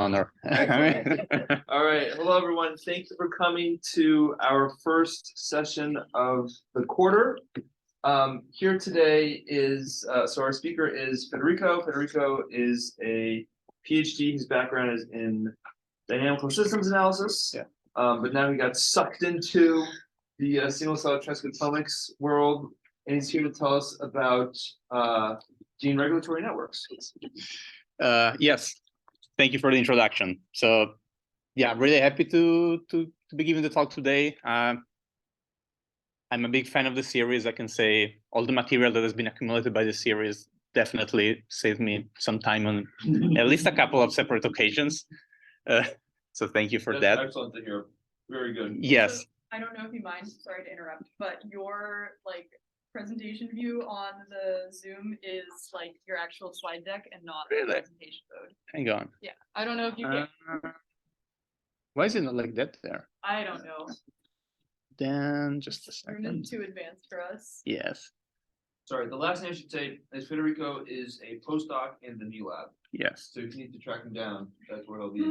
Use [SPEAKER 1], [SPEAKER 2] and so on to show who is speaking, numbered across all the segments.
[SPEAKER 1] honor.
[SPEAKER 2] All right. Hello, everyone. Thank you for coming to our first session of the quarter. Here today is, so our speaker is Federico. Federico is a PhD. His background is in dynamical systems analysis.
[SPEAKER 1] Yeah.
[SPEAKER 2] But now he got sucked into the single-cell transcriptomics world, and he's here to tell us about gene regulatory networks.
[SPEAKER 1] Yes. Thank you for the introduction. So, yeah, really happy to be giving the talk today. I'm a big fan of the series. I can say all the material that has been accumulated by the series definitely saved me some time on at least a couple of separate occasions. So thank you for that.
[SPEAKER 2] Excellent to hear. Very good.
[SPEAKER 1] Yes.
[SPEAKER 3] So, I don't know if you mind, sorry to interrupt, but your presentation view on the Zoom is your actual slide deck and not the presentation mode.
[SPEAKER 1] Hang on.
[SPEAKER 3] Yeah, I don't know if you can.
[SPEAKER 1] Why is it not like that there?
[SPEAKER 3] I don't know.
[SPEAKER 1] Then just a
[SPEAKER 3] You're
[SPEAKER 1] second.
[SPEAKER 3] too advanced for us.
[SPEAKER 1] Yes.
[SPEAKER 2] Sorry, the last thing I should say is Federico is a postdoc in the new lab.
[SPEAKER 1] Yes.
[SPEAKER 2] So if you need to track him down, that's where he'll be.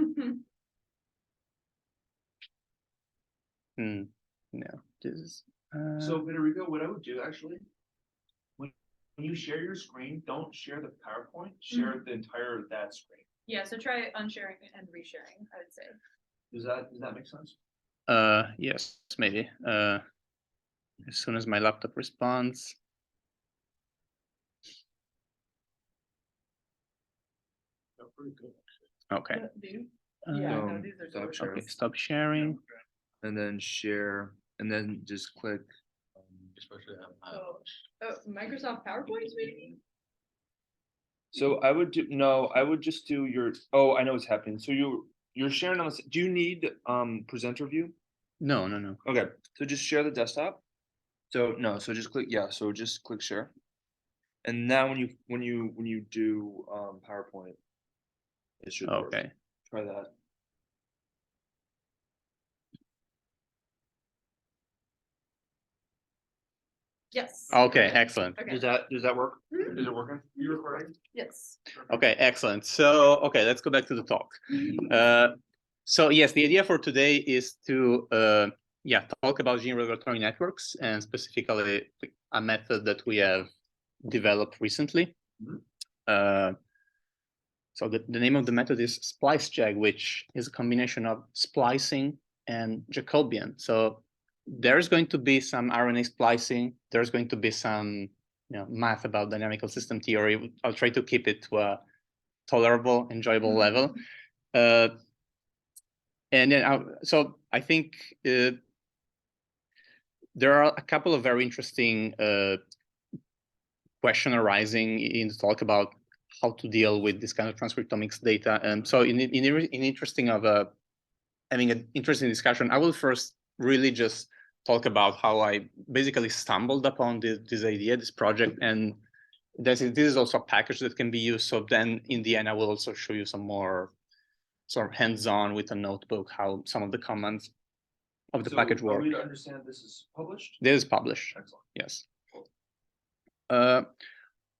[SPEAKER 1] No, this is.
[SPEAKER 2] So Federico, what I would do actually, when you share your screen, don't share the PowerPoint, share the entire that screen.
[SPEAKER 3] Yeah, so try unsharing and resharing, I would say.
[SPEAKER 2] Does that make sense?
[SPEAKER 1] Yes, maybe. As soon as my laptop responds.
[SPEAKER 2] Pretty good.
[SPEAKER 1] Okay.
[SPEAKER 3] Yeah,
[SPEAKER 2] So,
[SPEAKER 3] no, these are
[SPEAKER 2] stop
[SPEAKER 3] totally
[SPEAKER 2] sharing.
[SPEAKER 1] Okay, stop sharing.
[SPEAKER 2] And then share, and then just click.
[SPEAKER 3] Microsoft PowerPoint maybe?
[SPEAKER 2] So I would just do your, I know what's happening. So you're sharing on this. Do you need presenter view?
[SPEAKER 1] No.
[SPEAKER 2] Okay, so just share the desktop. So just click, so just click share. And now when you do PowerPoint, it should work.
[SPEAKER 1] Okay.
[SPEAKER 2] Try that.
[SPEAKER 3] Yes.
[SPEAKER 1] Okay, excellent.
[SPEAKER 3] Okay.
[SPEAKER 2] Does that work? Is it working? You recording?
[SPEAKER 3] Yes.
[SPEAKER 1] Okay, excellent. So, okay, let's go back to the talk. So yes, the idea for today is to talk about gene regulatory networks and specifically a method that we have developed recently. So the name of the method is spliceJAC, which is a combination of splicing and Jacobian. So there's going to be some RNA splicing. There's going to be some math about dynamical system theory. I'll try to keep it to a tolerable, enjoyable level. And then, so I think there are a couple of very interesting questions arising in the talk about how to deal with this kind of transcriptomics data. And so in interesting of having an interesting discussion, I will first really just talk about how I basically stumbled upon this idea, this project, and this is also a package that can be used. So then in the end, I will also show you some more sort of hands-on with a notebook, how some of the commands of the package work.
[SPEAKER 2] Are we to understand this is published?
[SPEAKER 1] This is published.
[SPEAKER 2] Excellent.
[SPEAKER 1] Yes.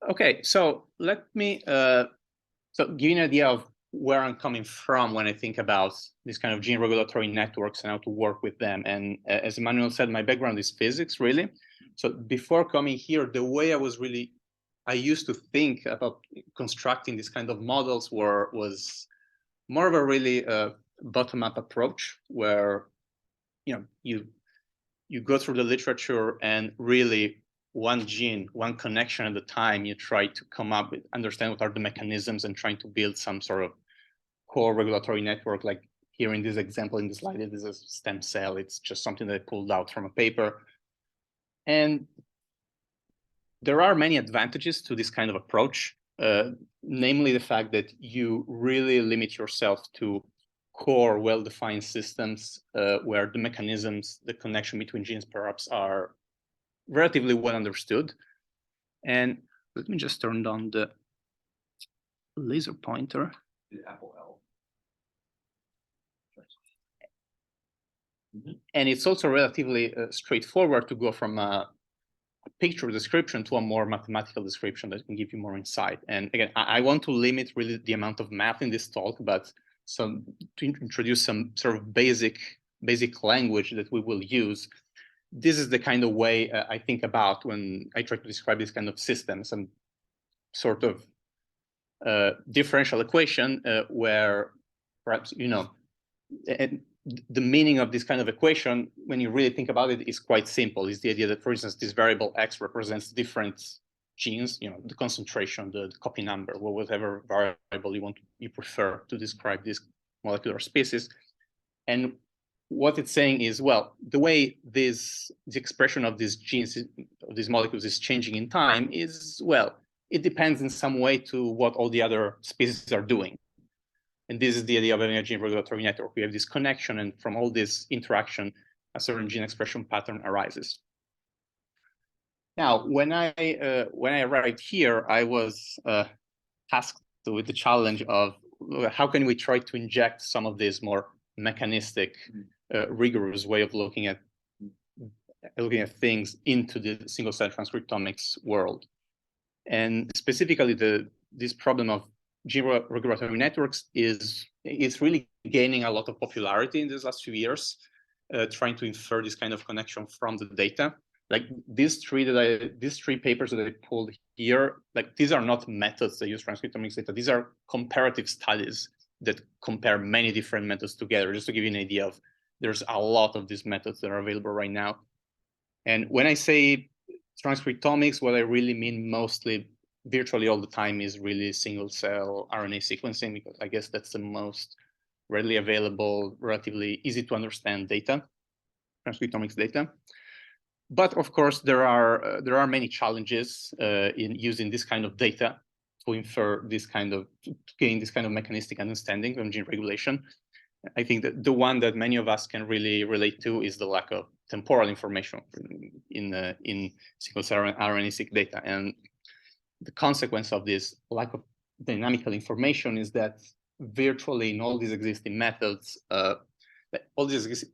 [SPEAKER 1] Okay, so let me give you an idea of where I'm coming from when I think about this kind of gene regulatory networks and how to work with them. And as Emmanuel said, my background is physics, really. So before coming here, the way I used to think about constructing this kind of models was more of a really bottom-up approach, where you go through the literature and really one gene, one connection at a time, you try to come up with, understand what are the mechanisms and trying to build some sort of core regulatory network. Like here in this example in the slide, it is a stem cell. It's just something that I pulled out from a paper. And there are many advantages to this kind of approach, namely the fact that you really limit yourself to core well-defined systems where the mechanisms, the connection between genes perhaps are relatively well understood. And let me just turn on the laser pointer.
[SPEAKER 2] The Apple L.
[SPEAKER 1] And it's also relatively straightforward to go from a picture description to a more mathematical description that can give you more insight. And again, I want to limit really the amount of math in this talk, but to introduce some sort of basic language that we will use. This is the kind of way I think about when I try to describe this kind of system, some sort of differential equation where perhaps, and the meaning of this kind of equation, when you really think about it, is quite simple. It's the idea that, for instance, this variable x represents different genes, the concentration, the copy number, or whatever variable you prefer to describe this molecular species. And what it's saying is, well, the way the expression of these genes, of these molecules, is changing in time is, well, it depends in some way to what all the other species are doing. And this is the idea of having a gene regulatory network. We have this connection, and from all this interaction, a certain gene expression pattern arises. Now, when I arrived here, I was tasked with the challenge of how can we try to inject some of this more mechanistic, rigorous way of looking at things into the single-cell transcriptomics world. And specifically, this problem of gene regulatory networks is really gaining a lot of popularity in these last few years, trying to infer this kind of connection from the data. Like these three papers that I pulled here, like these are not methods that use transcriptomics data. These are comparative studies that compare many different methods together. Just to give you an idea of, there's a lot of these methods that are available right now. And when I say transcriptomics, what I really mean mostly, virtually all the time, is really single-cell RNA sequencing, because I guess that's the most readily available, relatively easy to understand data, transcriptomics data. But of course, there are many challenges in using this kind of data to infer this kind of, to gain this kind of mechanistic understanding of gene regulation. I think that the one that many of us can really relate to is the lack of temporal information in single-cell RNA-seq data. And the consequence of this lack of dynamical information is that virtually in all these existing methods,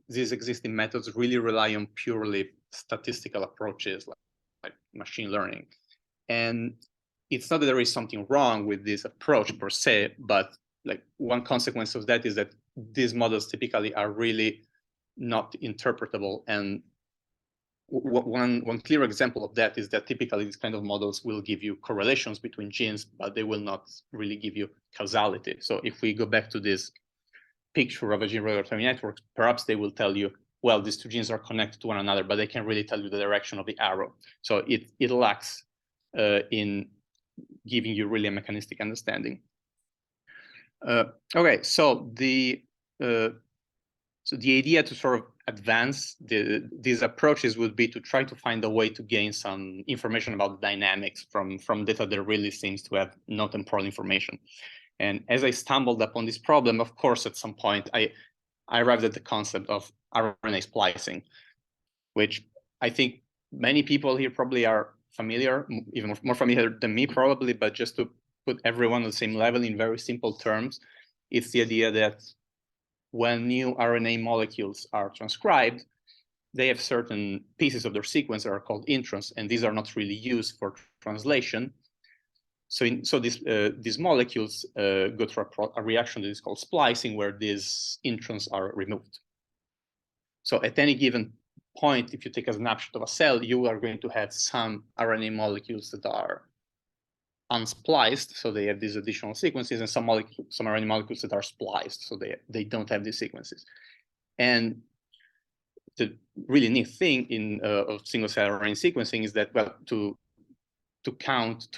[SPEAKER 1] these existing methods really rely on purely statistical approaches like machine learning. And it's not that there is something wrong with this approach per se, but like one consequence of that is that these models typically are really not interpretable. And one clear example of that is that typically these kind of models will give you correlations between genes, but they will not really give you causality. So if we go back to this picture of a gene regulatory network, perhaps they will tell you, well, these two genes are connected to one another, but they can't really tell you the direction of the arrow. So it lacks in giving you really a mechanistic understanding. Okay, so the idea to sort of advance these approaches would be to try to find a way to gain some information about dynamics from data that really seems to have no temporal information. And as I stumbled upon this problem, of course, at some point, I arrived at the concept of RNA splicing, which I think many people here probably are familiar, even more familiar than me probably, but just to put everyone on the same level in very simple terms, it's the idea that when new RNA molecules are transcribed, they have certain pieces of their sequence that are called introns, and these are not really used for translation. So these molecules go through a reaction that is called splicing, where these introns are removed. So at any given point, if you take a snapshot of a cell, you are going to have some RNA molecules that are unspliced, so they have these additional sequences, and some RNA molecules that are spliced, so they don't have these sequences. And the really neat thing of single-cell RNA sequencing is that, well, to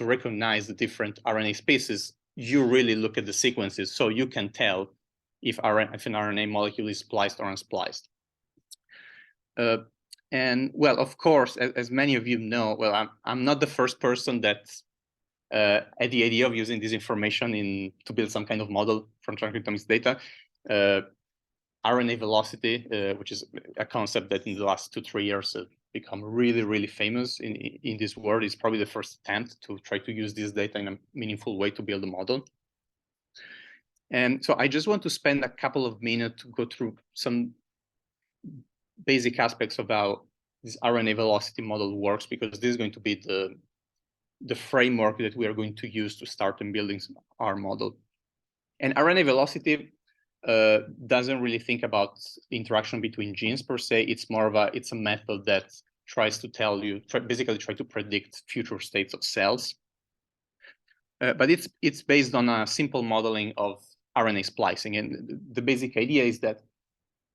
[SPEAKER 1] recognize the different RNA species, you really look at the sequences, so you can tell if an RNA molecule is spliced or unspliced. And well, of course, as many of you know, well, I'm not the first person that had the idea of using this information to build some kind of model from transcriptomics data. RNA velocity, which is a concept that in the last 2-3 years has become really, really famous in this world, is probably the first attempt to try to use this data in a meaningful way to build a model. And so I just want to spend a couple of minutes to go through some basic aspects of how this RNA velocity model works, because this is going to be the framework that we are going to use to start in building our model. And RNA velocity, doesn't really think about the interaction between genes per se. It's more of a method that tries to tell you, basically try to predict future states of cells. But it's based on a simple modeling of RNA splicing, and the basic idea is that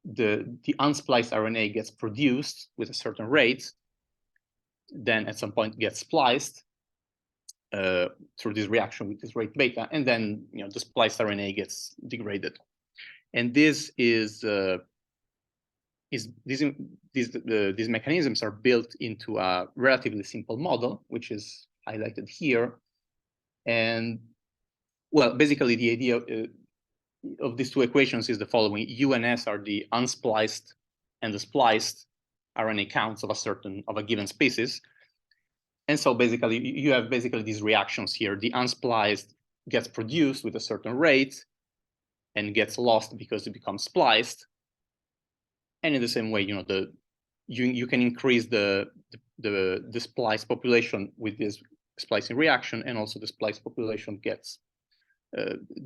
[SPEAKER 1] the unspliced RNA gets produced with a certain rate, then at some point gets spliced through this reaction with this rate beta, and then the spliced RNA gets degraded. And these mechanisms are built into a relatively simple model, which is highlighted here. And well, basically the idea of these two equations is the following: U and S are the unspliced and the spliced RNA counts of a given species. And so basically you have these reactions here. The unspliced gets produced with a certain rate and gets lost because it becomes spliced. And in the same way, you can increase the spliced population with this splicing reaction, and also the spliced population gets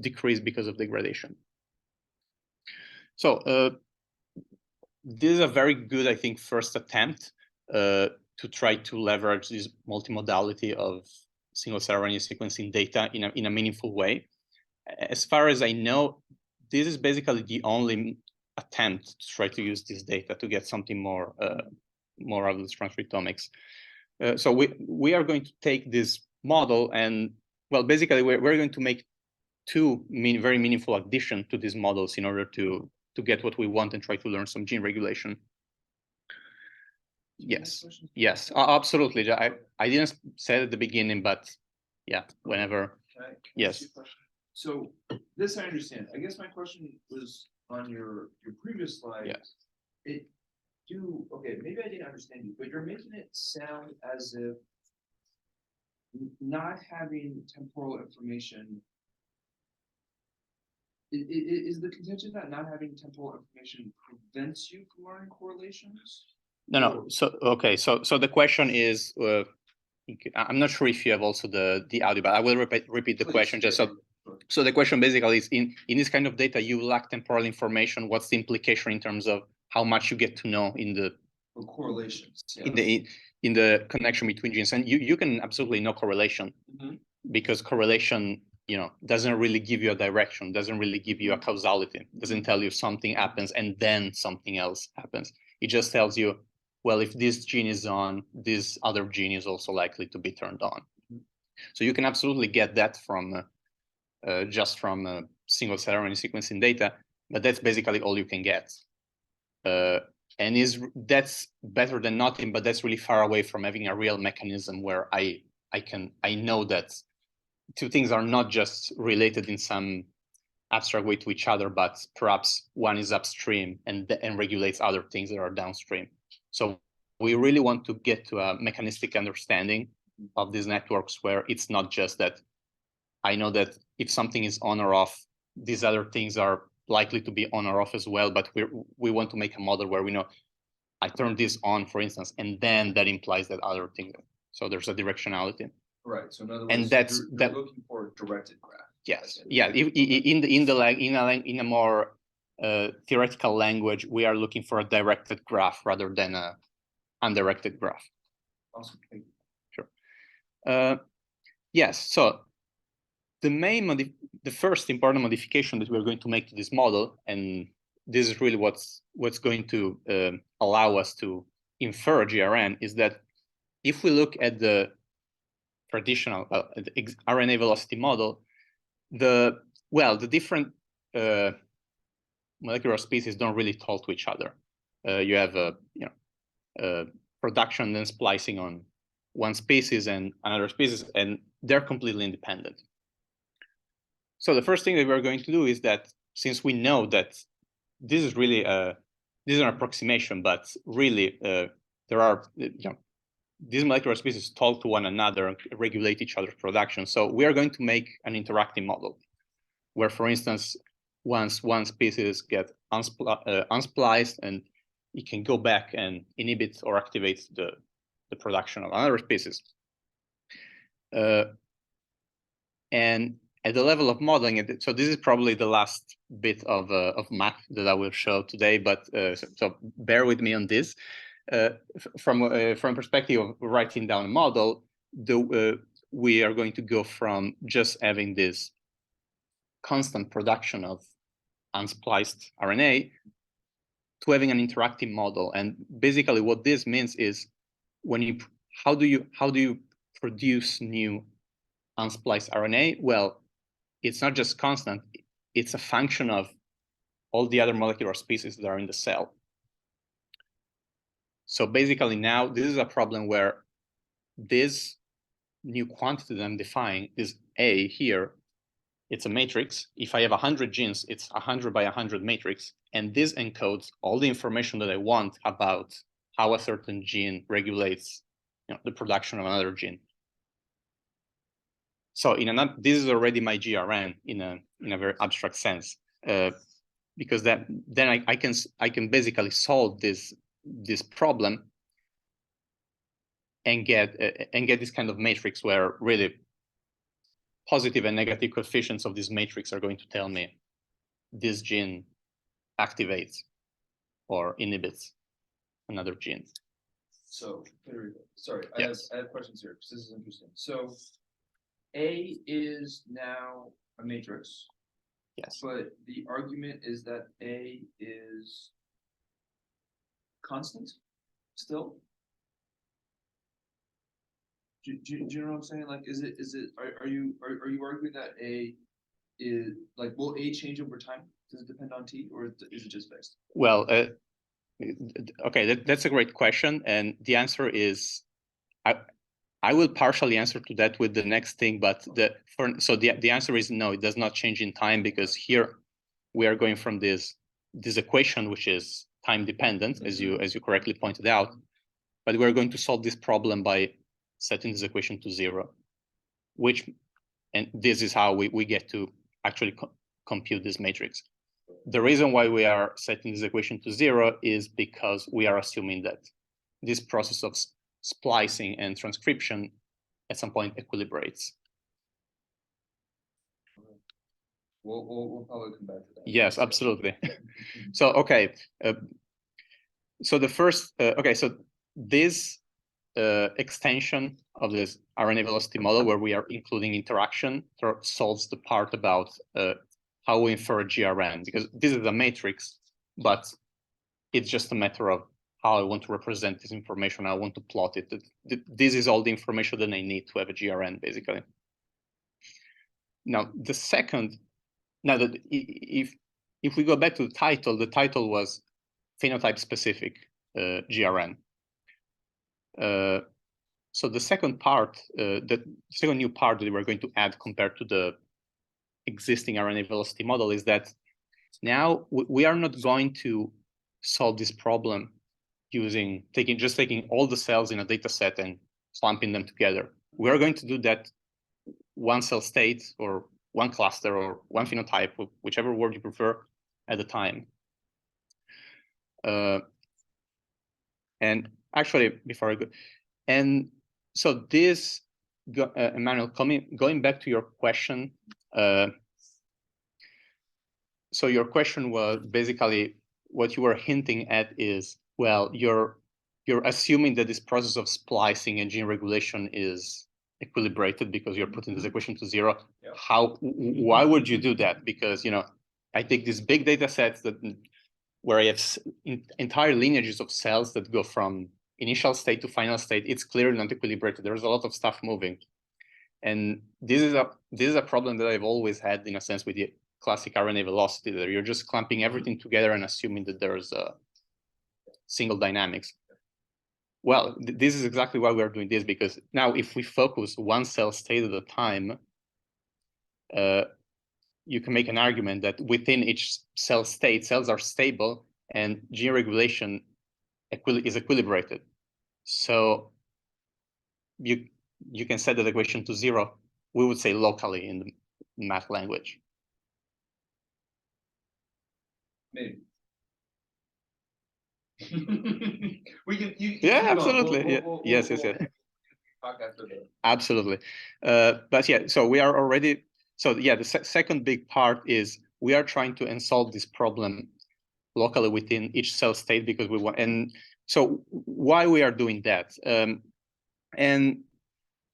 [SPEAKER 1] decreased because of degradation. So this is a very good, I think, first attempt to try to leverage this multimodality of single-cell RNA sequencing data in a meaningful way. As far as I know, this is basically the only attempt to try to use this data to get something more out of the transcriptomics. So we are going to take this model, and well, basically we're going to make two very meaningful additions to these models in order to get what we want and try to learn some gene regulation. Yes, absolutely. I didn't say it at the beginning, but yeah, whenever. Yes.
[SPEAKER 2] So this I understand. I guess my question was on your previous slide.
[SPEAKER 1] Yes.
[SPEAKER 2] Okay, maybe I didn't understand you, but you're making it sound as if not having temporal information is the contention that not having temporal information prevents you from learning correlations?
[SPEAKER 1] No. So okay. So the question is, I'm not sure if you have also the audio, but I will repeat the question just so. So the question basically is, in this kind of data, you lack temporal information. What's the implication in terms of how much you get to know in the
[SPEAKER 2] correlations?
[SPEAKER 1] Yes. In the connection between genes? And you can absolutely know correlation, because correlation doesn't really give you a direction, doesn't really give you a causality, doesn't tell you something happens and then something else happens. It just tells you, well, if this gene is on, this other gene is also likely to be turned on. So you can absolutely get that from just from single-cell RNA sequencing data, but that's basically all you can get. And that's better than nothing, but that's really far away from having a real mechanism where I know that two things are not just related in some abstract way to each other, but perhaps one is upstream and regulates other things that are downstream. So we really want to get to a mechanistic understanding of these networks where it's not just that I know that if something is on or off, these other things are likely to be on or off as well, but we want to make a model where we know I turn this on, for instance, and then that implies that other thing. So there's a directionality.
[SPEAKER 2] Right. So in other words,
[SPEAKER 1] and that's
[SPEAKER 2] you're looking for a directed graph.
[SPEAKER 1] Yes. Yeah. In a more theoretical language, we are looking for a directed graph rather than a undirected graph.
[SPEAKER 2] Awesome. Thank you.
[SPEAKER 1] Sure. Yes. So the first important modification that we're going to make to this model, and this is really what's going to allow us to infer GRN, is that if we look at the traditional RNA velocity model, the different molecular species don't really talk to each other. You have production and splicing on one species and another species, and they're completely independent. So the first thing that we're going to do is that, since we know that this is really this is an approximation, but really there are these molecular species talk to one another and regulate each other's production. So we are going to make an interacting model where, for instance, once one species gets unspliced, and it can go back and inhibit or activate the production of another species. And at the level of modeling, so this is probably the last bit of math that I will show today, but so bear with me on this. From perspective of writing down a model, we are going to go from just having this constant production of unspliced RNA to having an interactive model. And basically what this means is how do you produce new unspliced RNA? Well, it's not just constant, it's a function of all the other molecular species that are in the cell. So basically now this is a problem where this new quantity that I'm defining, this A here, it's a matrix. If I have 100 genes, it's 100 by 100 matrix. And this encodes all the information that I want about how a certain gene regulates, the production of another gene. So this is already my GRN in a very abstract sense, because then I can basically solve this problem and get this kind of matrix where really positive and negative coefficients of this matrix are going to tell me this gene activates or inhibits another gene.
[SPEAKER 2] So, sorry,
[SPEAKER 1] yes.
[SPEAKER 2] I have questions here because this is interesting. So, A is now a matrix.
[SPEAKER 1] Yes.
[SPEAKER 2] But the argument is that A is constant still. Do you know what I'm saying? Like, are you arguing that A is like, will A change over time? Does it depend on T, or is it just fixed?
[SPEAKER 1] Well, okay, that's a great question, and the answer is, I will partially answer to that with the next thing, but the answer is no, it does not change in time, because here we are going from this equation which is time dependent, as you correctly pointed out, but we're going to solve this problem by setting this equation to 0, and this is how we get to actually compute this matrix. The reason why we are setting this equation to 0 is because we are assuming that this process of splicing and transcription at some point equilibrates.
[SPEAKER 2] We'll probably come back to that.
[SPEAKER 1] Yes, absolutely. So, okay. So the first, so this extension of this RNA velocity model where we are including interaction solves the part about how we infer a GRN, because this is a matrix, but it's just a matter of how I want to represent this information. I want to plot it. This is all the information that I need to have a GRN, basically. Now, that if we go back to the title was phenotype specific GRN. So the second part, the second new part that we're going to add compared to the existing RNA velocity model is that now we are not going to solve this problem using taking all the cells in a data set and clumping them together. We are going to do that one cell state or one cluster or one phenotype, whichever word you prefer, at a time. And actually, before I go, and so this, Emmanuel, going back to your question. So your question was basically what you were hinting at is, well, you're assuming that this process of splicing and gene regulation is equilibrated because you're putting this equation to 0. Yeah. Why would you do that? Because I take these big data sets where I have entire lineages of cells that go from initial state to final state. It's clearly not equilibrated. There's a lot of stuff moving, and this is a problem that I've always had in a sense with the classic RNA velocity, that you're just clumping everything together and assuming that there's a single dynamics. Well, this is exactly why we're doing this, because now if we focus one cell state at a time, you can make an argument that within each cell state, cells are stable and gene regulation is equilibrated. So you can set that equation to 0, we would say locally in the math language.
[SPEAKER 2] Maybe. We can.
[SPEAKER 1] Yeah, absolutely. Yes.
[SPEAKER 2] Talk after that.
[SPEAKER 1] Absolutely. But yeah, so we are already So yeah, the second big part is we are trying to solve this problem locally within each cell state because we want. And so why we are doing that? And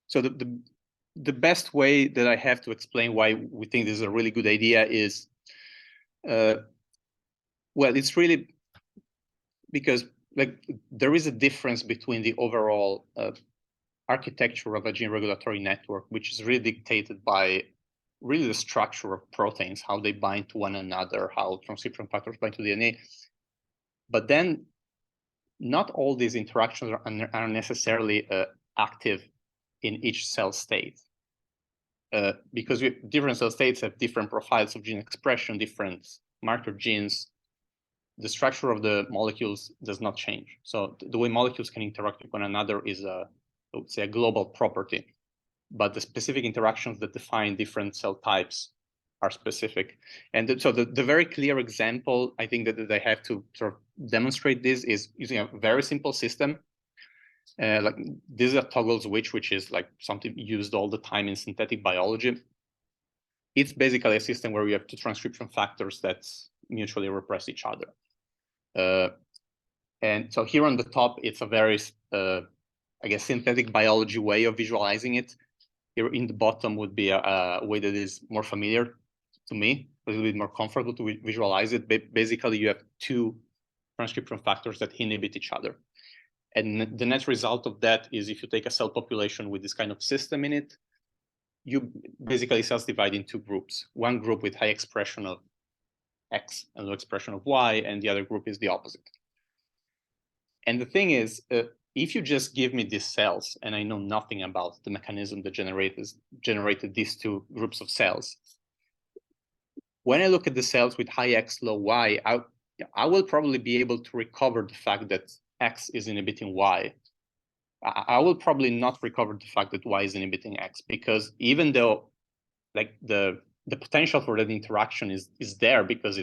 [SPEAKER 1] so the best way that I have to explain why we think this is a really good idea is, well, it's really because like there is a difference between the overall architecture of a gene regulatory network, which is really dictated by really the structure of proteins, how they bind to one another, how transcription factors bind to DNA. But then not all these interactions are necessarily active in each cell state. Because different cell states have different profiles of gene expression, different marker genes. The structure of the molecules does not change. So the way molecules can interact with one another is I would say a global property, but the specific interactions that define different cell types are specific. And so the very clear example, I think that they have to sort of demonstrate this is using a very simple system. Like this is a toggle switch, which is like something used all the time in synthetic biology. It's basically a system where you have two transcription factors that mutually repress each other. And so here on the top, it's a very, I guess, synthetic biology way of visualizing it. Here in the bottom would be a way that is more familiar to me, a little bit more comfortable to visualize it. Basically, you have two transcription factors that inhibit each other. And the net result of that is if you take a cell population with this kind of system in it, you basically cells divide into groups. One group with high expression of X and low expression of Y, and the other group is the opposite. And the thing is, if you just give me these cells and I know nothing about the mechanism that generated these two groups of cells, when I look at the cells with high X, low Y, I will probably be able to recover the fact that X is inhibiting Y. I will probably not recover the fact that Y is inhibiting X, because even though like the potential for that interaction is there, because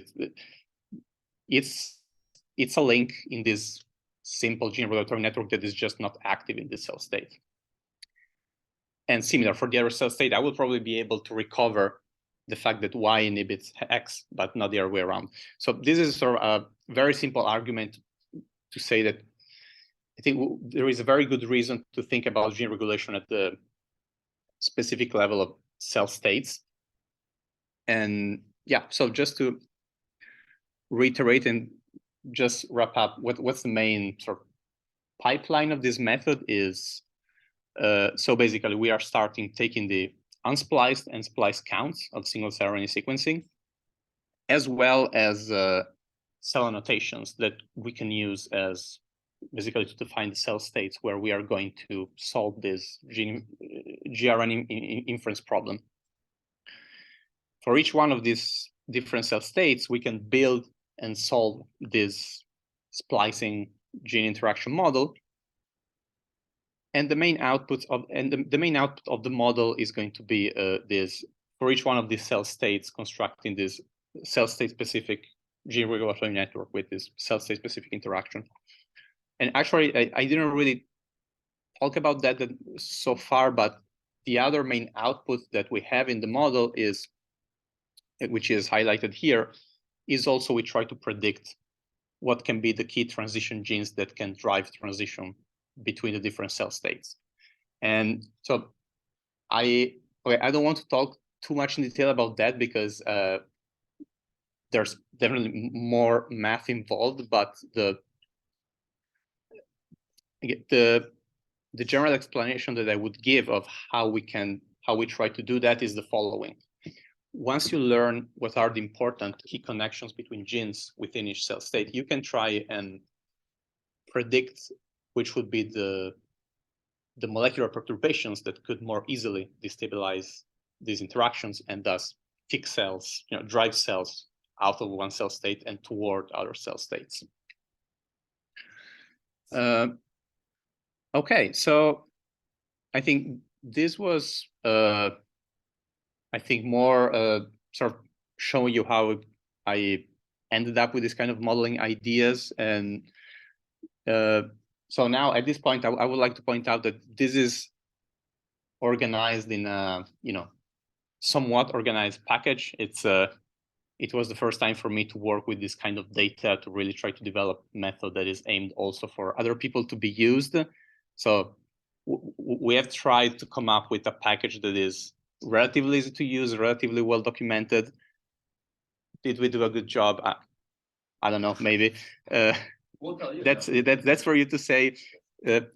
[SPEAKER 1] it's a link in this simple gene regulatory network that is just not active in this cell state. And similar for the other cell state, I will probably be able to recover the fact that Y inhibits X, but not the other way around. So this is sort of a very simple argument to say that I think there is a very good reason to think about gene regulation at the specific level of cell states. And yeah, so just to reiterate and just wrap up, what's the main sort of pipeline of this method is, so basically we are taking the unspliced and spliced counts of single-cell RNA sequencing, as well as cell annotations that we can use as basically to define the cell states where we are going to solve this GRN inference problem. For each one of these different cell states, we can build and solve this splicing gene interaction model. And the main output of the model is going to be this, for each one of these cell states, constructing this cell state specific gene regulatory network with this cell state specific interaction. And actually, I didn't really talk about that so far, but the other main output that we have in the model is, which is highlighted here, is also we try to predict what can be the key transition genes that can drive transition between the different cell states. And so I don't want to talk too much in detail about that because there's definitely more math involved, but the general explanation that I would give of how we try to do that is the following. Once you learn what are the important key connections between genes within each cell state, you can try and predict which would be the molecular perturbations that could more easily destabilize these interactions and thus kick cells, drive cells out of one cell state and toward other cell states. Okay, so I think this was, I think, more sort of showing you how I ended up with this kind of modeling ideas. And so now at this point, I would like to point out that this is organized in a, somewhat organized package. It was the first time for me to work with this kind of data to really try to develop a method that is aimed also for other people to be used. So we have tried to come up with a package that is relatively easy to use, relatively well documented. Did we do a good job? I don't know, maybe.
[SPEAKER 2] We'll tell you.
[SPEAKER 1] That's for you to say.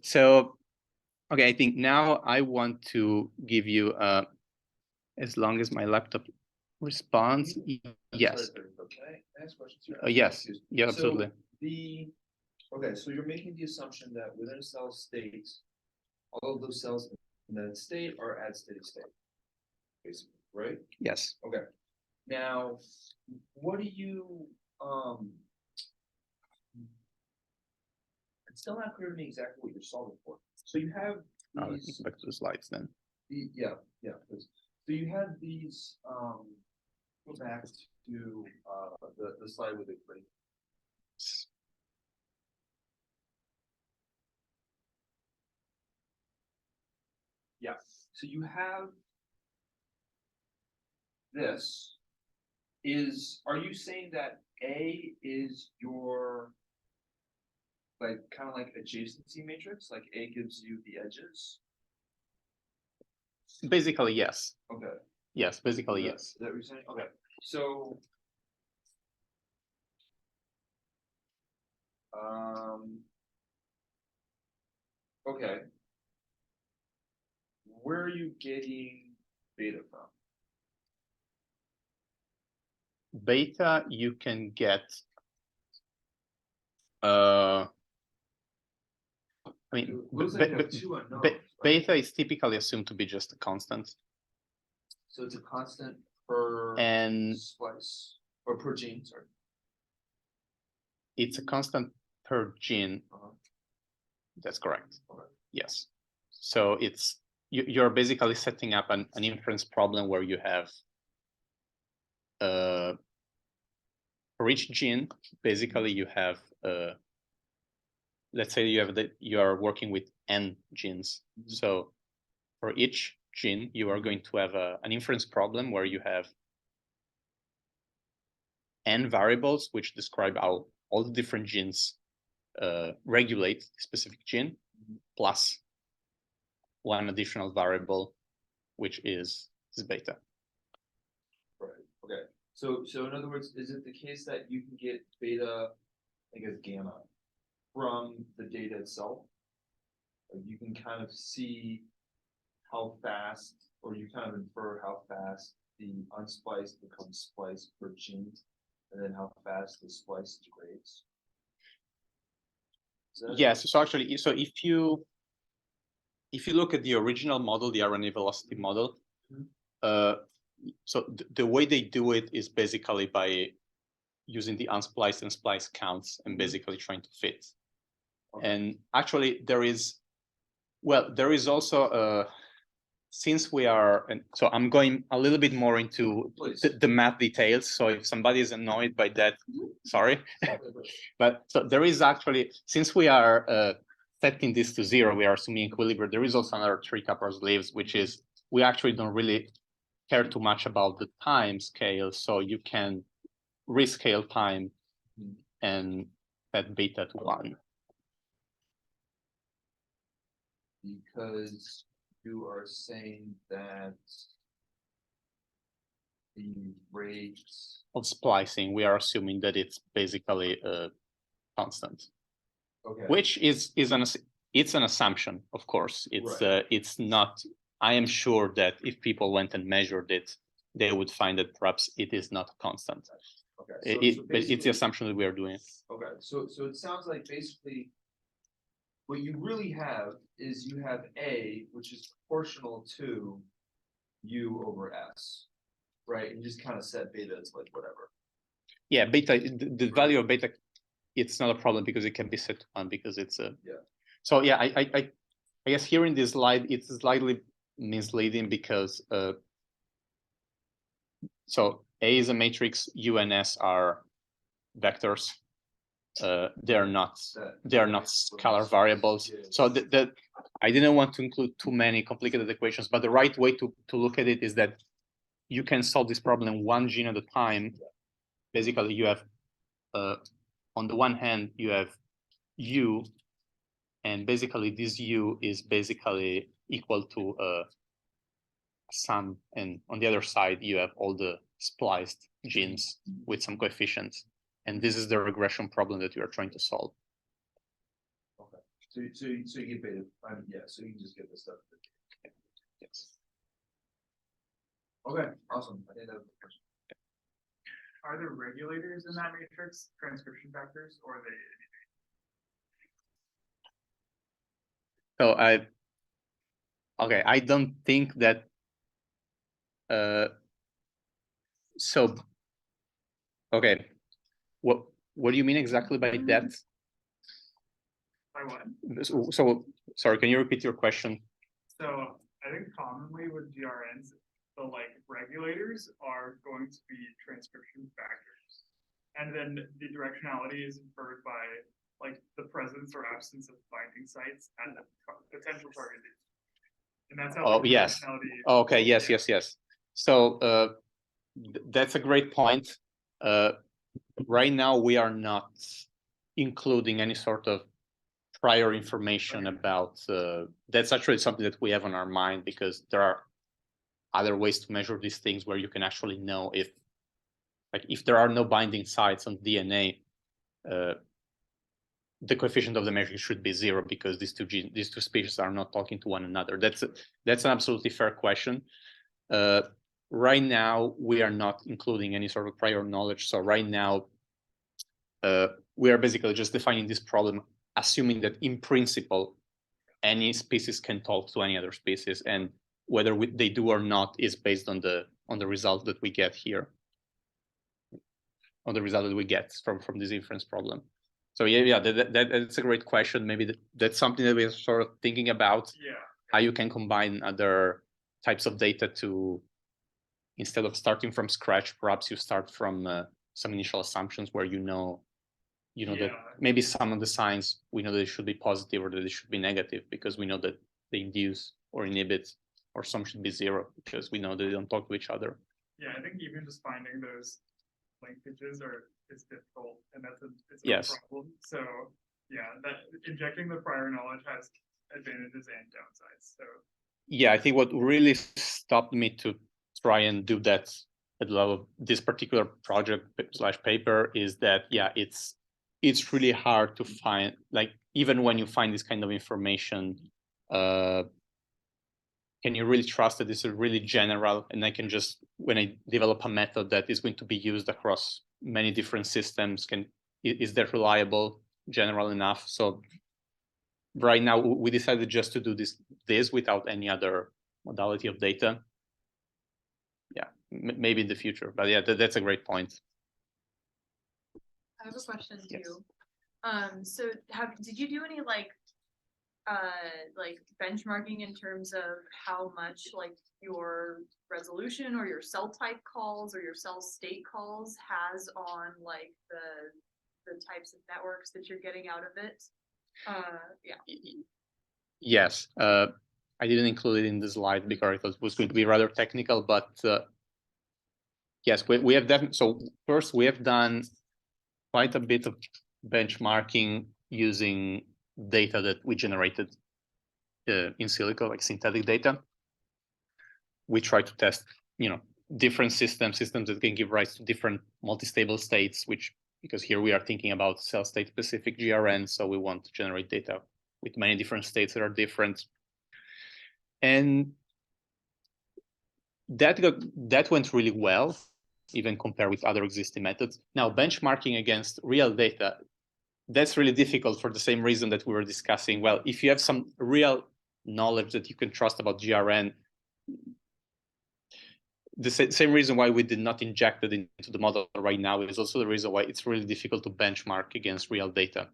[SPEAKER 1] So, okay, I think now I want to give you, as long as my laptop responds, yes.
[SPEAKER 2] Okay, ask questions.
[SPEAKER 1] Yes, yeah, absolutely.
[SPEAKER 2] Okay, so you're making the assumption that within a cell state, all of those cells in that state are at steady state, basically, right?
[SPEAKER 1] Yes.
[SPEAKER 2] Okay. Now, what do you it's still not clear to me exactly what you're solving for. So you have these
[SPEAKER 1] back to the slides then.
[SPEAKER 2] yeah, please. So you had these go back to the slide with it, right? Yeah. So you have this. Are you saying that A is your like kind of like adjacency matrix? Like A gives you the edges?
[SPEAKER 1] Basically, yes.
[SPEAKER 2] Okay.
[SPEAKER 1] Yes, basically, yes.
[SPEAKER 2] Is that what you're saying? Okay. So okay. Where are you getting beta from?
[SPEAKER 1] Beta, you can get, I mean, beta is typically assumed to be just a constant.
[SPEAKER 2] So it's a constant per splice or per gene, sorry.
[SPEAKER 1] It's a constant per gene. That's correct.
[SPEAKER 2] Okay.
[SPEAKER 1] Yes. So it's you're basically setting up an inference problem where you have for each gene, basically you have let's say you are working with n genes. So for each gene, you are going to have an inference problem where you have n variables which describe how all the different genes regulate a specific gene, plus one additional variable, which is beta.
[SPEAKER 2] Right. Okay. So in other words, is it the case that you can get beta, I guess gamma, from the data itself? Like you can kind of see how fast, or you kind of infer how fast the unspliced becomes spliced per gene, and then how fast the splice degrades.
[SPEAKER 1] Yes. So actually, so if you look at the original model, the RNA velocity model, so the way they do it is basically by using the unspliced and spliced counts and basically trying to fit. Okay. And actually, there is also since we are, and so I'm going a little bit more into the math details. So if somebody is annoyed by that, sorry. But so there is actually, since we are setting this to 0, we are assuming equilibrium. There is also another trick up our sleeves, which is we actually don't really care too much about the time scale. So you can rescale time and set beta to 1.
[SPEAKER 2] Because you are saying that the rate
[SPEAKER 1] of splicing, we are assuming that it's basically constant. Okay. Which is an assumption, of course. It's right. It's not. I am sure that if people went and measured it, they would find that perhaps it is not constant. Okay. But it's the assumption that we are doing.
[SPEAKER 2] Okay. So it sounds like basically what you really have is you have A, which is proportional to U over S, right? And you just kind of set beta as like whatever.
[SPEAKER 1] Yeah, beta, the value of beta, it's not a problem because it can be set to 1 because it's a. Yeah. So yeah, I guess here in this slide, it's slightly misleading because so A is a matrix, U and S are vectors. They're not scalar variables. So I didn't want to include too many complicated equations, but the right way to look at it is that you can solve this problem one gene at a time. Basically, you have, on the one hand, you have U, and basically this U is basically equal to a sum, and on the other side, you have all the spliced genes with some coefficients. And this is the regression problem that we are trying to solve.
[SPEAKER 2] Okay. So you get beta. Yeah. So you can just get this stuff.
[SPEAKER 1] Yes.
[SPEAKER 2] Okay. Awesome. I think that was the question.
[SPEAKER 4] Are there regulators in that matrix, transcription factors, or are they?
[SPEAKER 1] So I don't think that. So, okay, what do you mean exactly by that?
[SPEAKER 4] By what?
[SPEAKER 1] So sorry, can you repeat your question?
[SPEAKER 4] So I think commonly with GRNs, the regulators are going to be transcription factors, and then the directionality is inferred by the presence or absence of binding sites and the potential target. And that's how.
[SPEAKER 1] Oh, yes. Okay. Yes. So that's a great point. Right now, we are not including any sort of prior information about. That's actually something that we have on our mind, because there are other ways to measure these things where you can actually know if there are no binding sites on DNA. The coefficient of the matrix should be 0, because these two species are not talking to one another. That's an absolutely fair question. Right now, we are not including any sort of prior knowledge. So right now, we are basically just defining this problem, assuming that in principle, any species can talk to any other species, and whether they do or not is based on the result that we get here, on the result that we get from this inference problem. So yeah, that's a great question. Maybe that's something that we're sort of thinking about.
[SPEAKER 4] Yeah.
[SPEAKER 1] How you can combine other types of data to, instead of starting from scratch, perhaps you start from some initial assumptions where you know that maybe some of the signs we know that they should be positive or that they should be negative, because we know that they induce or inhibit, or some should be 0 because we know that they don't talk to each other.
[SPEAKER 4] Yeah, I think even just finding those linkages is difficult, and that's a problem. So yeah, that injecting the prior knowledge has advantages and downsides. So
[SPEAKER 1] yeah, I think what really stopped me to try and do that at the level of this particular project / paper is that it's really hard to find, even when you find this kind of information, can you really trust that this is really general, and I can just, when I develop a method that is going to be used across many different systems, is that reliable, general enough? So right now we decided just to do this without any other modality of data. Yeah, maybe in the future, but yeah, that's a great point.
[SPEAKER 3] I have a question too.
[SPEAKER 1] Yes.
[SPEAKER 3] So did you do any benchmarking in terms of how much your resolution or your cell type calls or your cell state calls has on the types of networks that you're getting out of it? Yeah.
[SPEAKER 1] Yes, I didn't include it in the slide because it was going to be rather technical, but yes, we have definitely. So first, we have done quite a bit of benchmarking using data that we generated in silico, like synthetic data. We try to test, different systems that can give rise to different multi-stable states, because here we are thinking about cell state specific GRN, so we want to generate data with many different states that are different. And that went really well, even compared with other existing methods. Now, benchmarking against real data, that's really difficult for the same reason that we were discussing. Well, if you have some real knowledge that you can trust about GRN, the same reason why we did not inject it into the model right now is also the reason why it's really difficult to benchmark against real data.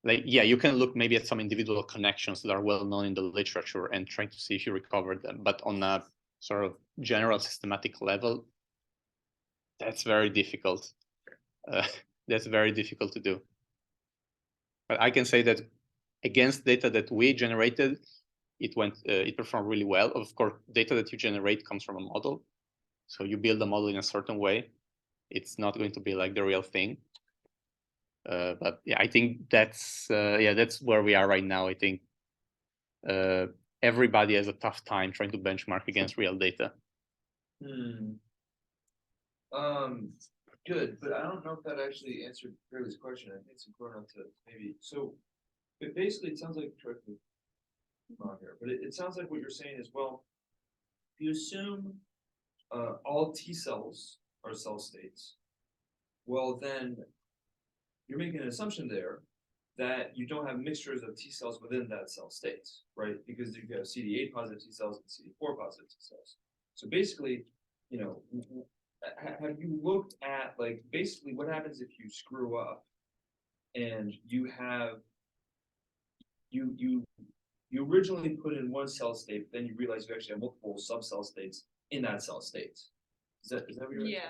[SPEAKER 1] You can look maybe at some individual connections that are well known in the literature and trying to see if you recover them, but on a sort of general systematic level, that's very difficult. That's very difficult to do. But I can say that against data that we generated, it performed really well. Of course, data that you generate comes from a model, so you build a model in a certain way. It's not going to be like the real thing. But yeah, I think that's where we are right now. I think everybody has a tough time trying to benchmark against real data.
[SPEAKER 2] Good, but I don't know if that actually answered Curly's question. I think it's important to maybe, so, but basically it sounds like, correct me if I'm wrong here, but it sounds like what you're saying is, well, if you assume all T cells are cell states, well then you're making an assumption there that you don't have mixtures of T cells within that cell states, right? Because you have CD8 positive T cells and CD4 positive T cells. So basically, you know, have you looked at like basically what happens if you screw up and you have you originally put in one cell state, but then you realize you actually have multiple subcell states in that cell state. Is that what you're saying?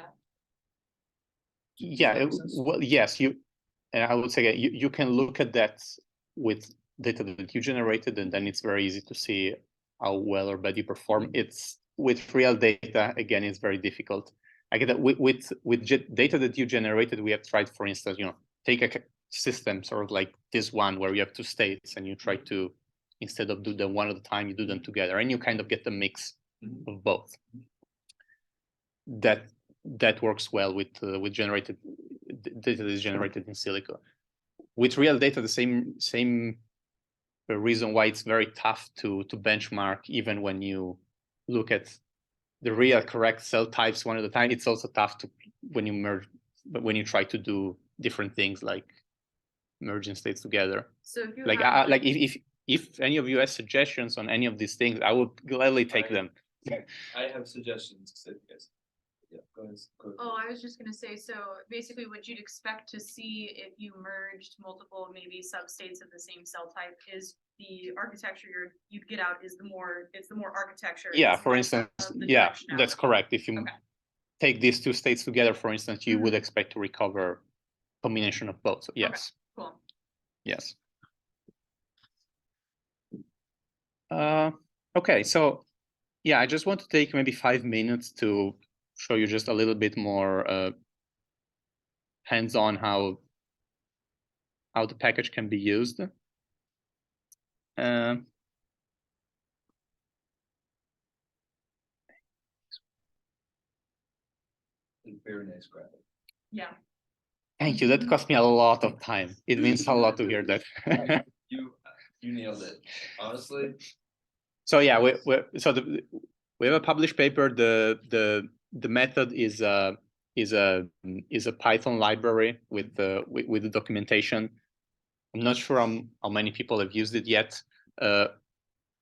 [SPEAKER 1] Yeah, well, yes, and I would say you can look at that with data that you generated, and then it's very easy to see how well or bad you perform. It's with real data, again, it's very difficult. I get that with data that you generated, we have tried, for instance, take a system sort of like this one where you have two states and you try to, instead of do them one at a time, you do them together, and you kind of get the mix of both. That works well with generated data that is generated in silico. With real data, the same reason why it's very tough to benchmark, even when you look at the real correct cell types one at a time. It's also tough when you merge, but when you try to do different things like merging states together.
[SPEAKER 3] So if you
[SPEAKER 1] if any of you have suggestions on any of these things, I would gladly take them.
[SPEAKER 2] I have suggestions. Yeah, go ahead.
[SPEAKER 3] Oh, I was just gonna say, so basically what you'd expect to see if you merged multiple maybe substates of the same cell type is the architecture you'd get out is the more architecture.
[SPEAKER 1] Yeah, for instance, yeah, that's correct. If you take these two states together, for instance, you would expect to recover combination of both. So yes.
[SPEAKER 3] Okay, cool.
[SPEAKER 1] Yes. Okay, so yeah, I just want to take maybe 5 minutes to show you just a little bit more hands-on how the package can be used.
[SPEAKER 2] Very nice graphic.
[SPEAKER 3] Yeah.
[SPEAKER 1] Thank you. That cost me a lot of time. It means a lot to hear that.
[SPEAKER 2] You nailed it, honestly.
[SPEAKER 1] So yeah, we have a published paper. The method is a Python library with the documentation. I'm not sure how many people have used it yet.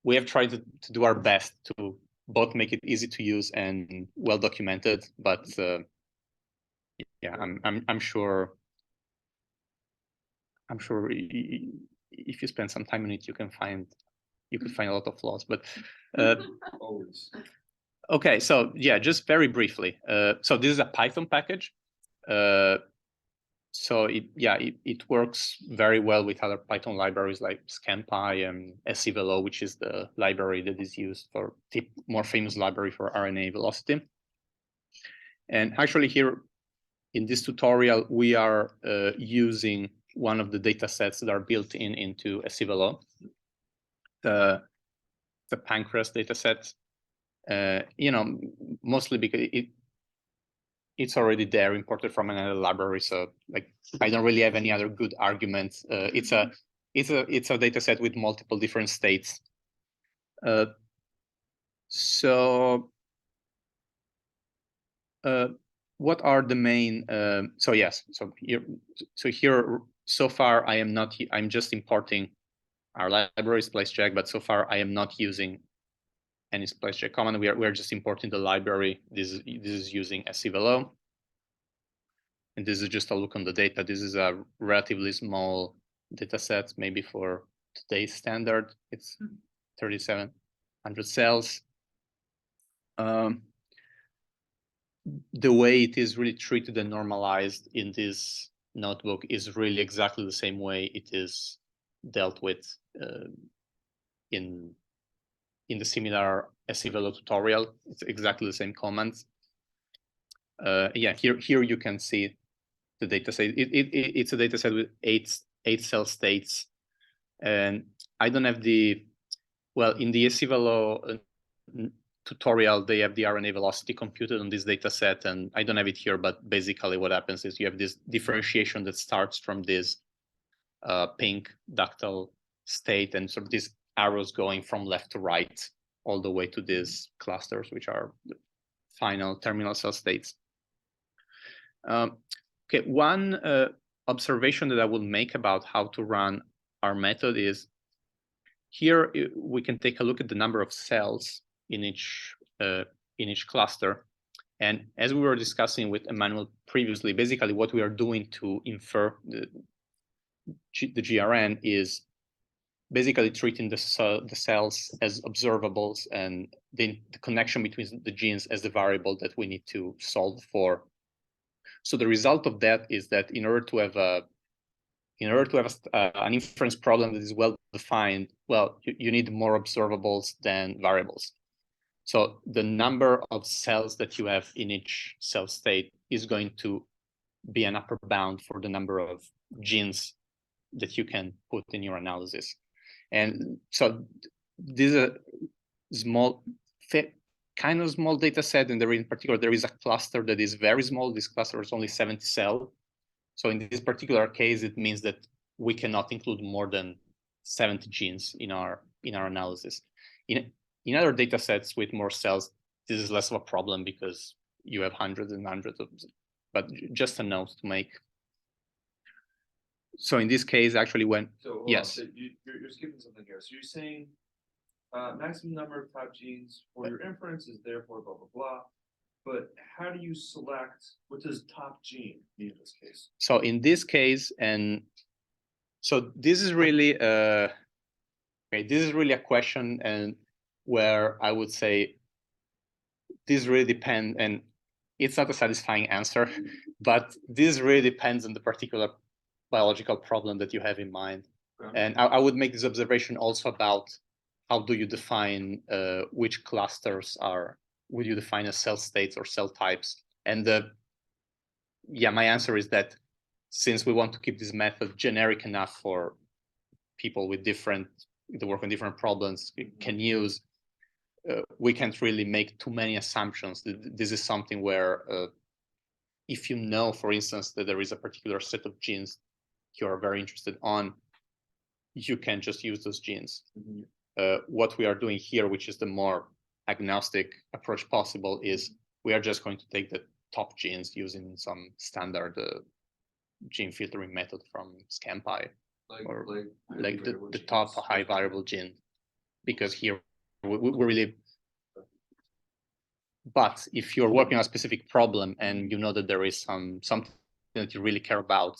[SPEAKER 1] We have tried to do our best to both make it easy to use and well documented, but yeah, I'm sure if you spend some time on it, you could find a lot of flaws. But
[SPEAKER 2] always.
[SPEAKER 1] Okay, so yeah, just very briefly. So this is a Python package. So it works very well with other Python libraries like ScanPy and scvelo, which is the library that is used for the more famous library for RNA velocity. And actually here in this tutorial, we are using one of the data sets that are built into scvelo, the pancreas data set. Mostly because it's already there, imported from another library. So like, I don't really have any other good arguments. It's a data set with multiple different states. So what are the main? So yes. So here so far I'm just importing our library spliceJAC, but so far I am not using any spliceJAC command. We're just importing the library. This is using scvelo, and this is just a look on the data. This is a relatively small data set, maybe for today's standard. It's 3,700 cells. The way it is really treated and normalized in this notebook is really exactly the same way it is dealt with in in the similar SEVelo tutorial. It's exactly the same comments. Yeah, here you can see the data set. It's a data set with eight cell states, and I don't have the, well, in the SEVelo tutorial, they have the RNA velocity computed on this data set, and I don't have it here, but basically what happens is you have this differentiation that starts from this pink ductal state, and sort of these arrows going from left to right all the way to these clusters, which are the final terminal cell states. Okay, one observation that I will make about how to run our method is here we can take a look at the number of cells in each cluster. And as we were discussing with Emmanuel previously, basically what we are doing to infer the GRN is basically treating the cells as observables and the connection between the genes as the variable that we need to solve for. So the result of that is that in order to have an inference problem that is well defined, well, you need more observables than variables. So the number of cells that you have in each cell state is going to be an upper bound for the number of genes that you can put in your analysis. And so this is a small, kind of small data set, and in particular, there is a cluster that is very small. This cluster is only 70 cells. So in this particular case, it means that we cannot include more than 70 genes in our analysis. In other data sets with more cells, this is less of a problem because you have hundreds and hundreds of, but just a note to make. So in this case, actually yes.
[SPEAKER 2] So you're skipping something here. So you're saying maximum number of top genes for your inference is therefore blah, blah, blah. But how do you select what does top gene mean in this case?
[SPEAKER 1] So in this case, and so this is really okay, this is really a question, and where I would say this really depends, and it's not a satisfying answer, but this really depends on the particular biological problem that you have in mind. Okay. And I would make this observation also about how do you define which clusters would you define as cell states or cell types? And yeah, my answer is that since we want to keep this method generic enough for people with that work on different problems can use, we can't really make too many assumptions. This is something where if you know, for instance, that there is a particular set of genes you are very interested on, you can just use those genes. Mm-hmm. What we are doing here, which is the more agnostic approach possible, is we are just going to take the top genes using some standard gene filtering method from ScanPy, like the top high variable gene, because here we really. But if you're working on a specific problem and you know that there is something that you really care about,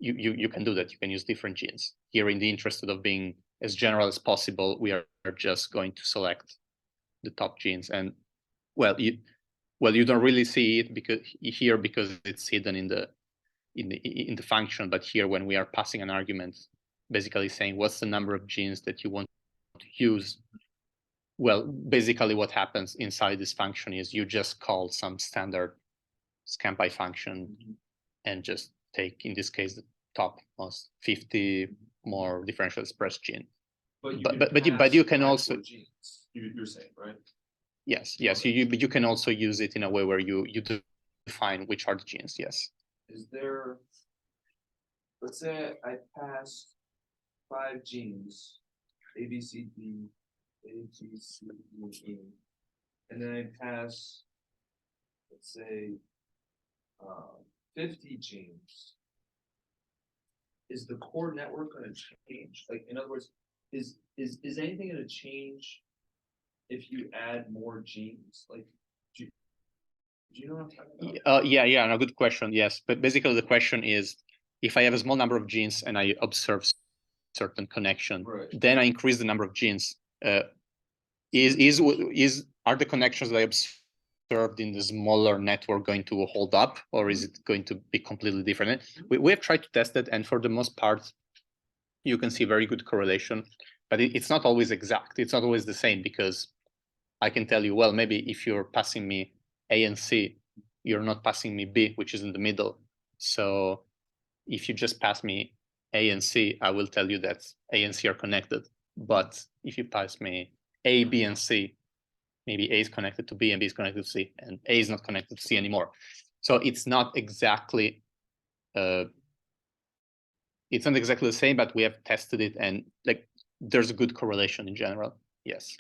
[SPEAKER 1] you can do that. You can use different genes. Here, in the interest of being as general as possible, we are just going to select the top genes. And you don't really see it because it's hidden in the function. But here, when we are passing an argument, basically saying what's the number of genes that you want to use, well, basically what happens inside this function is you just call some standard ScanPy function and just take, in this case, the topmost 50 more differential expressed gene. But you can also
[SPEAKER 2] genes, you're saying, right?
[SPEAKER 1] Yes. You can also use it in a way where you define which are the genes. Yes.
[SPEAKER 2] Is there? Let's say I pass 5 genes, A, B, C, D, A, G, C, D, E, and then I pass, let's say, 50 genes. Is the core network going to change? Like, in other words, is anything going to change if you add more genes? Like, do you know what I'm talking about?
[SPEAKER 1] Yeah, no, good question. Yes, but basically the question is, if I have a small number of genes and I observe certain connection, right, then I increase the number of genes. Are the connections that I observed in the smaller network going to hold up, or is it going to be completely different? We have tried to test it, and for the most part, you can see very good correlation. but it's not always exact. It's not always the same, because I can tell you, well, maybe if you're passing me A and C, you're not passing me B, which is in the middle. So if you just pass me A and C, I will tell you that A and C are connected. But if you pass me A, B, and C, maybe A is connected to B and B is connected to C, and A is not connected to C anymore. So it's not exactly the same, but we have tested it, and like there's a good correlation in general. Yes.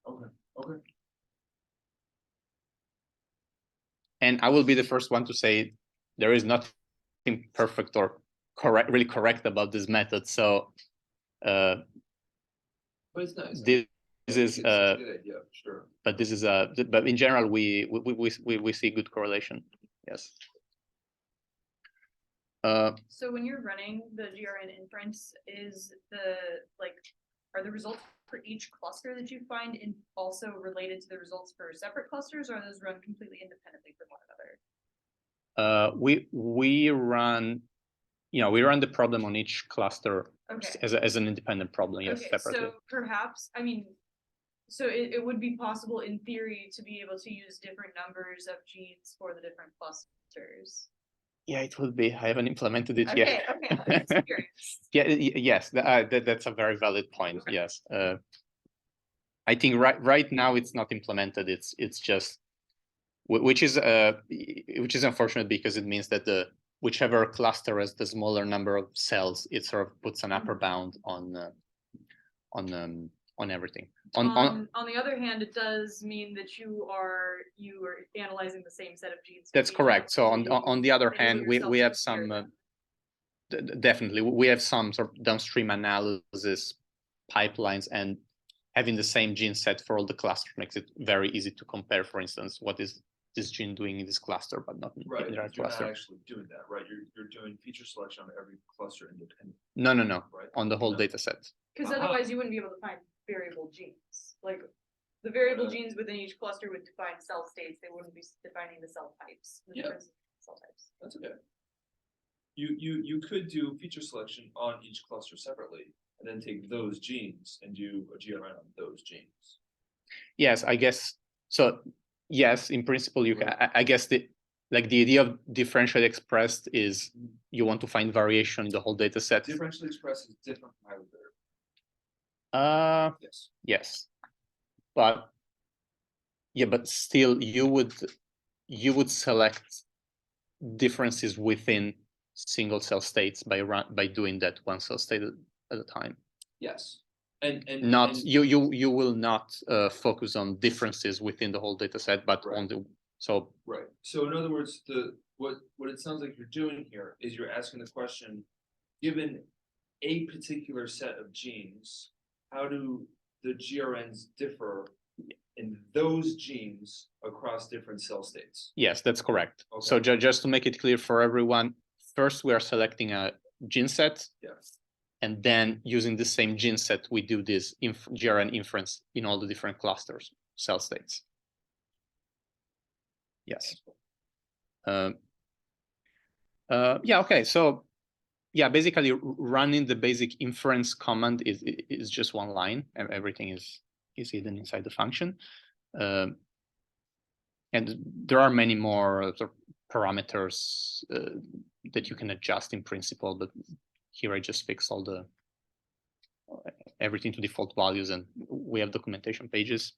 [SPEAKER 2] Okay. Okay.
[SPEAKER 1] And I will be the first one to say there is nothing perfect or really correct about this method. So
[SPEAKER 2] But it's nice.
[SPEAKER 1] this is
[SPEAKER 2] it's a good idea, sure.
[SPEAKER 1] but this is but in general we see good correlation. Yes.
[SPEAKER 3] So when you're running the GRN inference, are the results for each cluster that you find also related to the results for separate clusters, or are those run completely independently from one another?
[SPEAKER 1] We run, we run the problem on each cluster
[SPEAKER 3] Okay.
[SPEAKER 1] as an independent problem, yes,
[SPEAKER 3] Okay,
[SPEAKER 1] separately.
[SPEAKER 3] so perhaps, so it would be possible in theory to be able to use different numbers of genes for the different clusters.
[SPEAKER 1] Yeah, it would be. I haven't implemented it
[SPEAKER 3] Okay,
[SPEAKER 1] yet.
[SPEAKER 3] okay, I'm just curious.
[SPEAKER 1] Yeah, yes, that's a very valid point.
[SPEAKER 3] Okay.
[SPEAKER 1] Yes, I think right now it's not implemented. It's just, which is unfortunate, because it means that whichever cluster has the smaller number of cells, it sort of puts an upper bound on everything.
[SPEAKER 3] On the other hand, it does mean that you are analyzing the same set of genes.
[SPEAKER 1] That's correct. So on the other hand, we have some definitely we have some sort of downstream analysis pipelines, and having the same gene set for all the clusters makes it very easy to compare. For instance, what is this gene doing in this cluster, but not in the other cluster.
[SPEAKER 2] You're not actually doing that, right? You're doing feature selection on every cluster independently.
[SPEAKER 1] No,
[SPEAKER 2] right?
[SPEAKER 1] On the whole data set.
[SPEAKER 3] Because otherwise you wouldn't be able to find variable genes. Like the variable genes within each cluster would define cell states. They wouldn't be defining the cell types. The difference in cell types.
[SPEAKER 2] That's okay. You could do feature selection on each cluster separately, and then take those genes and do a GRN on those genes.
[SPEAKER 1] Yes, I guess so. Yes, in principle, you can. I guess the idea of differentially expressed is you want to find variation in the whole data set.
[SPEAKER 2] Differentially expressed is different from highly variable.
[SPEAKER 1] Yes. Yes, but still, you would select differences within single cell states by doing that one cell state at a time.
[SPEAKER 2] Yes.
[SPEAKER 1] You will not focus on differences within the whole data set, but on the
[SPEAKER 2] right. So in other words, what it sounds like you're doing here is you're asking the question, given a particular set of genes, how do the GRNs differ in those genes across different cell states? Yes,
[SPEAKER 1] that's correct.
[SPEAKER 2] Okay.
[SPEAKER 1] So just to make it clear for everyone, first we are selecting a gene set.
[SPEAKER 2] Yes.
[SPEAKER 1] And then using the same gene set, we do this GRN inference in all the different clusters, cell states. Yes. Okay. So basically running the basic inference command is just one line, and everything is hidden inside the function. And there are many more sort of parameters that you can adjust in principle, but here I just fix everything to default values, and we have documentation pages.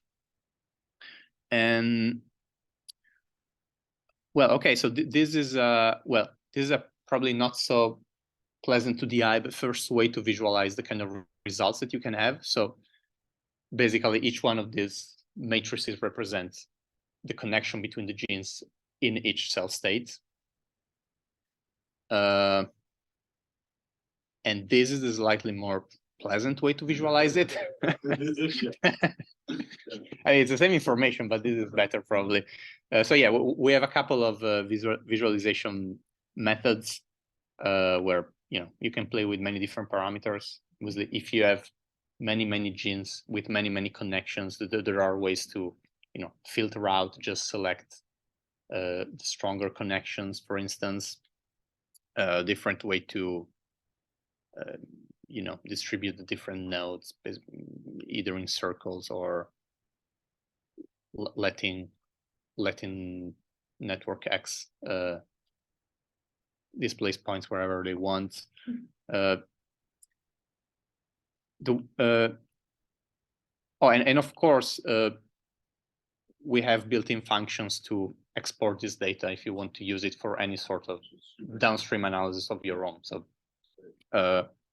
[SPEAKER 1] And okay, so this is a probably not so pleasant to the eye, but first way to visualize the kind of results that you can have. So basically, each one of these matrices represents the connection between the genes in each cell state. And this is a slightly more pleasant way to visualize it. It's the same information, but this is better probably. So we have a couple of visualization methods where you can play with many different parameters. Obviously, if you have many genes with many connections, there are ways to filter out, just select the stronger connections, for instance. Different way to distribute the different nodes either in circles or letting network X displace points wherever they want. And of course, we have built-in functions to export this data if you want to use it for any sort of downstream analysis of your own. So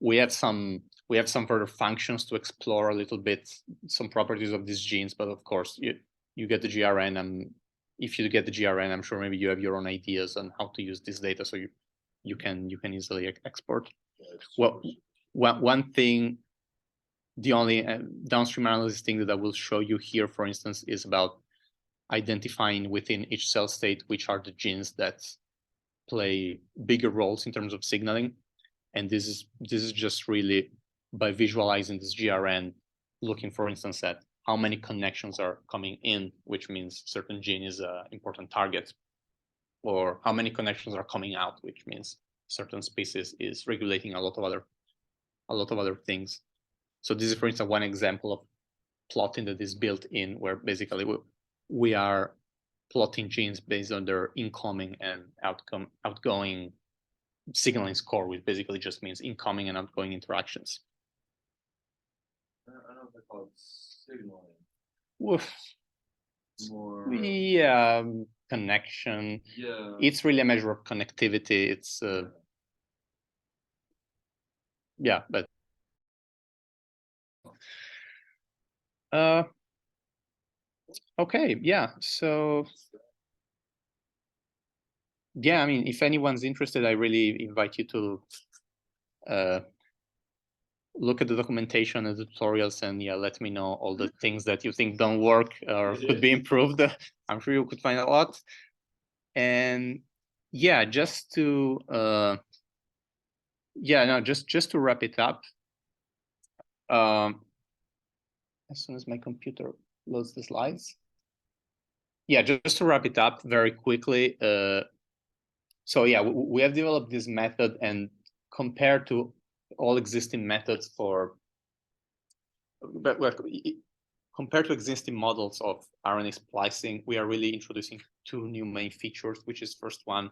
[SPEAKER 1] we have some further functions to explore a little bit some properties of these genes, but of course you get the GRN, and if you get the GRN, I'm sure maybe you have your own ideas on how to use this data, so you can easily export. Well, one thing, the only downstream analysis thing that I will show you here, for instance, is about identifying within each cell state which are the genes that play bigger roles in terms of signaling. And this is just really by visualizing this GRN, looking, for instance, at how many connections are coming in, which means certain gene is an important target, or how many connections are coming out, which means certain species is regulating a lot of other things. So this is, for instance, one example of plotting that is built in, where basically we are plotting genes based on their incoming and outgoing signaling score, which basically just means incoming and outgoing interactions.
[SPEAKER 2] I don't know if I call it signaling.
[SPEAKER 1] Oof.
[SPEAKER 2] More.
[SPEAKER 1] Yeah, connection.
[SPEAKER 2] Yeah.
[SPEAKER 1] It's really a measure of connectivity. It's yeah, but okay, yeah. So yeah, I mean, if anyone's interested, I really invite you to look at the documentation and the tutorials, and yeah, let me know all the things that you think don't work or could be improved. I'm sure you could find a lot. And yeah, just to just to wrap it up. As soon as my computer loads the slides. Yeah, just to wrap it up very quickly. So yeah, we have developed this method, and compared to all existing methods compared to existing models of RNA splicing, we are really introducing two new main features, which is, first one,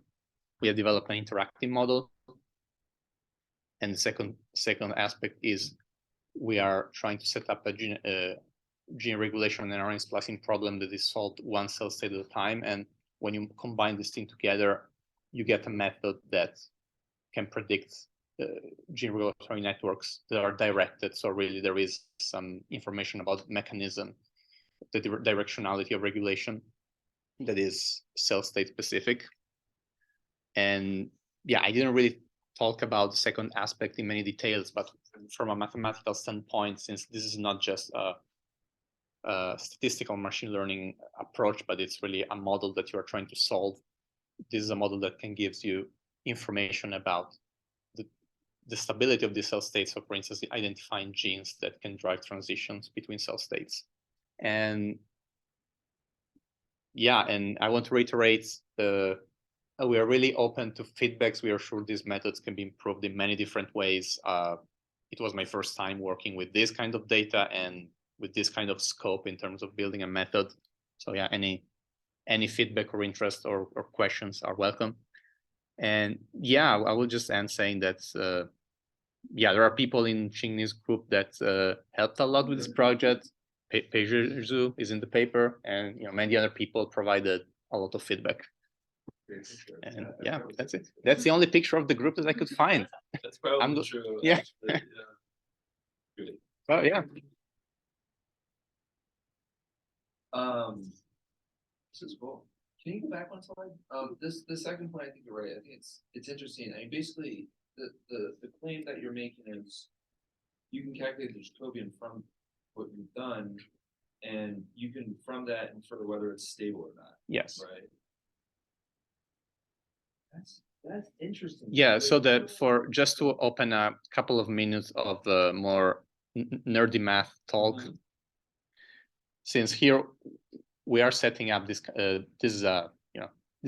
[SPEAKER 1] we have developed an interactive model. And the second aspect is we are trying to set up a gene regulation and RNA splicing problem that is solved one cell state at a time. And when you combine this thing together, you get a method that can predict gene regulatory networks that are directed. So really there is some information about mechanism, the directionality of regulation that is cell state specific. And yeah, I didn't really talk about the second aspect in many details, but from a mathematical standpoint, since this is not just a statistical machine learning approach, but it's really a model that you are trying to solve, this is a model that can give you information about the stability of the cell states. So for instance, identifying genes that can drive transitions between cell states. And yeah, and I want to reiterate, we are really open to feedbacks. We are sure these methods can be improved in many different ways. It was my first time working with this kind of data and with this kind of scope in terms of building a method. So yeah, any feedback or interest or questions are welcome. And yeah, I will just end saying that yeah, there are people in Xingni's group that helped a lot with this project. Peizhu is in the paper, and many other people provided a lot of feedback. And yeah, that's it. That's the only picture of the group that I could find.
[SPEAKER 2] That's probably true.
[SPEAKER 1] Yeah. Oh yeah.
[SPEAKER 2] This is cool. Can you go back one slide? The second point, I think you're right. I think it's interesting. I mean, basically, the claim that you're making is you can calculate the Jacobian from what you've done, and you can from that infer whether it's stable or not.
[SPEAKER 1] Yes.
[SPEAKER 2] Right. That's interesting.
[SPEAKER 1] Yeah. So that just to open a couple of minutes of the more nerdy math talk, since here we are setting up this. This is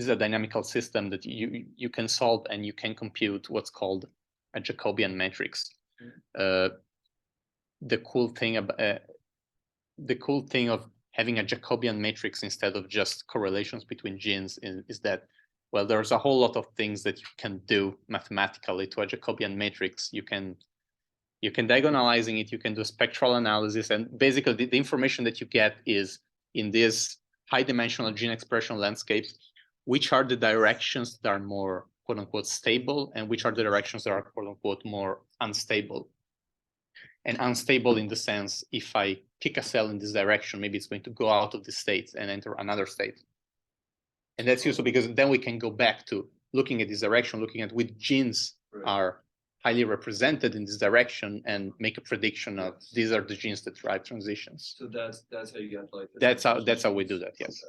[SPEAKER 1] a dynamical system that you can solve, and you can compute what's called a Jacobian matrix. the cool thing of having a Jacobian matrix instead of just correlations between genes is that, well, there's a whole lot of things that you can do mathematically to a Jacobian matrix. You can diagonalizing it, you can do spectral analysis, and basically the information that you get is in this high dimensional gene expression landscape, which are the directions that are more quote unquote stable and which are the directions that are quote unquote more unstable. And unstable in the sense, if I kick a cell in this direction, maybe it's going to go out of the state and enter another state. And that's useful because then we can go back to looking at this direction, looking at which genes are highly represented in this direction and make a prediction of these are the genes that drive transitions.
[SPEAKER 2] So that's how you get like
[SPEAKER 1] That's how we do that, yes.